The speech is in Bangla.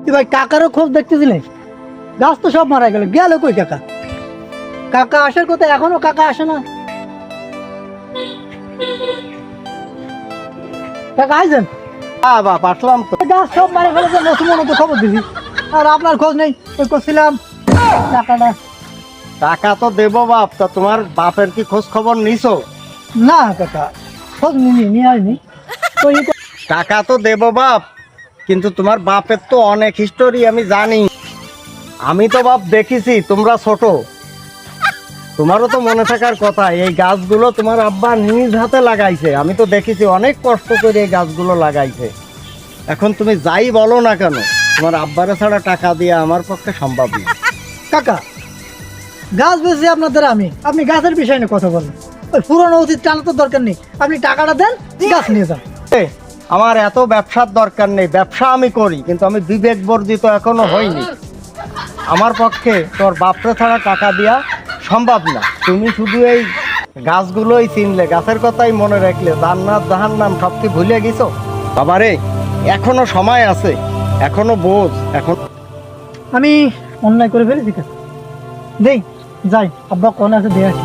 কি ভাই কাকারও খোঁজ দেখতেছিলেন? গাছ তো সব মারা গেল, গেল কই কাকা? কাকা আসার কথা, এখনো কাকা আসে না। কাকা আইছেন? বাবা পাঠলাম তো। গাছ সব মারা ফেলেছে, মৌসুমের মতো খবর দিছি, আর আপনার খোঁজ নেই। ওই করছিলাম টাকাটা। টাকা তো দেবো বাপ, তা তোমার বাপের কি খোঁজ খবর নিছো? না কাকা, খোঁজ নিয়ে আসনি তো। টাকা তো দেবো বাপ, কিন্তু তোমার বাপের তো অনেক হিস্টোরি আমি জানি। আমি তো বাপ দেখেছি, তোমরা ছোট, তোমারও তো মনে থাকার কথা। এই গাছগুলো তোমার আব্বা নিজ হাতে লাগাইছে, আমি তো দেখেছি অনেক কষ্ট করে এই গাছগুলো লাগাইছে। এখন তুমি যাই বলো না কেন, তোমার আব্বারে ছাড়া টাকা দিয়ে আমার পক্ষে সম্ভব না। কাকা, গাছ বেশি আপনাদের আমি, আপনি গাছের বিষয় নিয়ে কথা বলেন। ওই পুরনো অতীত টানা তো দরকার নেই, আপনি টাকাটা দেন, গাছ নিয়ে যান। আমার এত ব্যবসার দরকার নেই, ব্যবসা আমি করি, কিন্তু আমি বিবেক বর্জিত এখনো হইনি। আমার পক্ষে তোর বাপরে ছাড়া টাকা দেওয়া সম্ভব না। তুমি শুধু এই গাছগুলোই চিনলে, গাছের কথাই মনে রাখলে, জান্নাত জাহান্নাম সব কি ভুলে গেছো? বাবারে, এখনো সময় আছে, এখনো বোঝ। এখন আমি অন্যায় করে ফেলেছি কাকা, দেই যাই, আব্বা কোন আছে দিয়ে আসি।